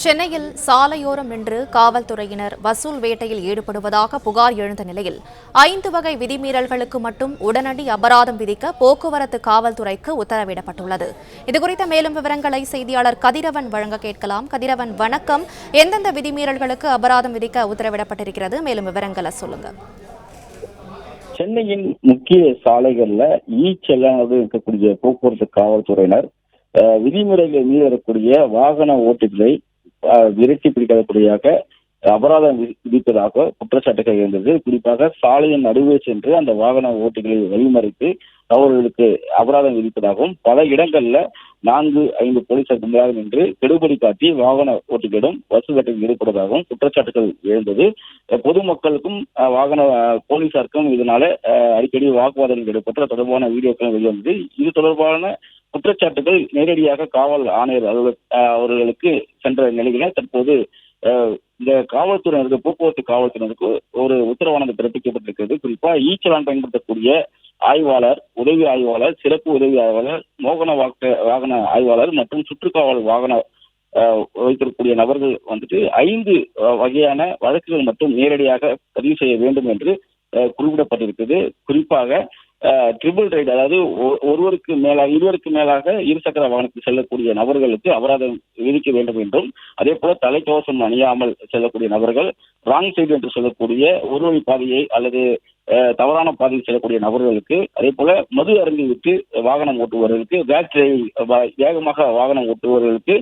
சென்னையில் சாலையோரம் நின்று காவல்துறையினர் வசூல் வேட்டையில் ஈடுபடுவதாக புகார் எழுந்த நிலையில் 5 வகை விதிமீறல்களுக்கு மட்டும் உடனடி அபராதம் விதிக்க போக்குவரத்து காவல்துறைக்கு உத்தரவிடப்பட்டுள்ளது. இதுகுறித்த மேலும் விவரங்களை செய்தியாளர் கதிரவன் வழங்க கேட்கலாம். கதிரவன், வணக்கம். எந்தெந்த விதிமீறல்களுக்கு அபராதம் விதிக்க உத்தரவிடப்பட்டிருக்கிறது? மேலும் விவரங்களை சொல்லுங்க. சென்னையின் முக்கிய சாலைகள்ல செல்லாது இருக்கக்கூடிய போக்குவரத்து காவல்துறையினர் விதிமுறைகளை மீறக்கூடிய வாகன ஓட்டிகளை விரட்டி பிடிக்கக்கூடியதாக அபராதம் விதிப்பதாக குற்றச்சாட்டுகள் இருந்தது. குறிப்பாக சாலையின் நடுவே சென்று அந்த வாகன ஓட்டிகளை வழிமறித்து அவர்களுக்கு அபராதம் விதிப்பதாகவும் பல இடங்கள்ல 4-5 போலீசார் முன்பாக நின்று கெடுபடி காட்டி வாகன ஓட்டிகளிடம் வசூல் வேட்டையில் ஈடுபடுவதாகவும் குற்றச்சாட்டுகள் எழுந்தது. பொதுமக்களுக்கும் வாகன போலீசாருக்கும் இதனால அடிக்கடி வாக்குவாதங்கள் ஏற்பட்ட தொடர்பான வீடியோக்கள் வெளிவந்தது. இது தொடர்பான குற்றச்சாட்டுகள் நேரடியாக காவல் ஆணையர் அவர்களுக்கு சென்ற நிலையில தற்போது இந்த காவல்துறையினருக்கு போக்குவரத்து காவல்துறையினருக்கு ஒரு உத்தரவானது பிறப்பிக்கப்பட்டிருக்கிறது. குறிப்பா ஈச்சலான் பயன்படுத்தக்கூடிய ஆய்வாளர், உதவி ஆய்வாளர், சிறப்பு உதவி ஆய்வாளர், வாகன ஆய்வாளர் மற்றும் சுற்றுக்காவல் வாகன வைத்திருக்கக்கூடிய நபர்கள் 5 வகையான வழக்குகள் மட்டும் நேரடியாக பதிவு செய்ய வேண்டும் என்று குறிப்பிடப்பட்டிருக்கிறது. குறிப்பாக ட்ரிபிள் ரைடு, அதாவது இருவருக்கு மேலாக இருசக்கர வாகனத்தில் செல்லக்கூடிய நபர்களுக்கு அபராதம் விதிக்க வேண்டும் என்றும், அதே போல தலைக்கவசம் அணியாமல் செல்லக்கூடிய நபர்கள், ராங் சைடு என்று சொல்லக்கூடிய ஒரு வழி பாதையை அல்லது தவறான பாதையில் செல்லக்கூடிய நபர்களுக்கு, அதே போல மது அருந்திவிட்டு வாகனம் ஓட்டுபவர்களுக்கு, வேகமாக வாகனம் ஓட்டுபவர்களுக்கு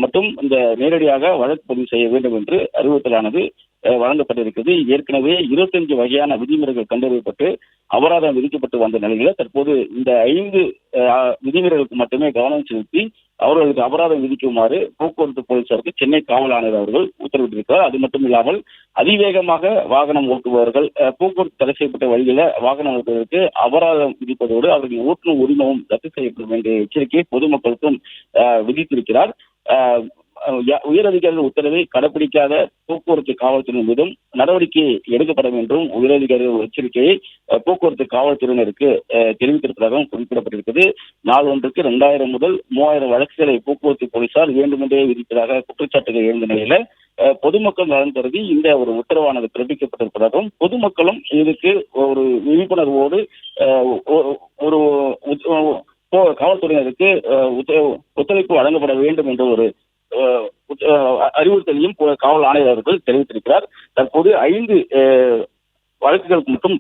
மட்டும் இந்த நேரடியாக வழக்கு பதிவு செய்ய வேண்டும் என்று அறிவுறுத்தலானது வழங்கப்பட்டிருக்கிறது. ஏற்கனவே 25 வகையான விதிமுறைகள் கண்டறியப்பட்டு அபராதம் விதிக்கப்பட்டு வந்த நிலையில தற்போது இந்த 5 விதிமுறைகளுக்கு மட்டுமே கவனம் செலுத்தி அவர்களுக்கு அபராதம் விதிக்குமாறு போக்குவரத்து போலீசாருக்கு சென்னை காவல் ஆணையர் அவர்கள் உத்தரவிட்டிருக்கிறார். அது மட்டும் இல்லாமல் அதிவேகமாக வாகனம் ஓட்டுபவர்கள், போக்குவரத்து தடை செய்யப்பட்ட வழியில வாகனம் ஓட்டுவதற்கு அபராதம் விதிப்பதோடு அவர்களின் ஓட்டுநர் உரிமமும் ரத்து செய்யப்படும் என்ற எச்சரிக்கையை பொதுமக்களுக்கும் விதித்திருக்கிறார். உயரதிகாரிகள் உத்தரவை கடைபிடிக்காத போக்குவரத்து காவல்துறையின் மீதும் நடவடிக்கை எடுக்கப்பட வேண்டும் உயரதிகாரிகள் எச்சரிக்கையை போக்குவரத்து காவல்துறையினருக்கு தெரிவித்திருப்பதாகவும் குறிப்பிடப்பட்டிருக்கிறது. நாள் ஒன்றுக்கு 2000 முதல் 3000 வழக்குகளை போக்குவரத்து போலீசார் வேண்டுமென்றே விதிப்பதாக குற்றச்சாட்டுகள் எழுந்த நிலையில பொதுமக்கள் நலன் கருதி இந்த ஒரு உத்தரவானது பிறப்பிக்கப்பட்டிருப்பதாகவும், பொதுமக்களும் இதுக்கு ஒரு விழிப்புணர்வோடு ஒரு காவல்துறையினருக்கு ஒத்துழைப்பு வழங்கப்பட வேண்டும் என்ற ஒரு அறிவுறுத்தலையும் காவல் ஆணையர் அவர்கள் தெரிவித்திருக்கிறார். தற்போது 5 வழக்குகளுக்கு மட்டும்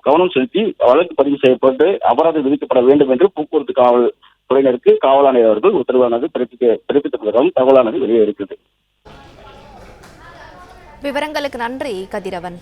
கவனம் செலுத்தி வழக்கு பதிவு செய்யப்பட்டு அபராதம் விதிக்கப்பட வேண்டும் என்று போக்குவரத்து காவல் துறையினருக்கு காவல் ஆணையர் அவர்கள் உத்தரவானது பிறப்பித்திருப்பதாகவும் தகவலானது வெளியே இருக்கிறது. விவரங்களுக்கு நன்றி கதிரவன்.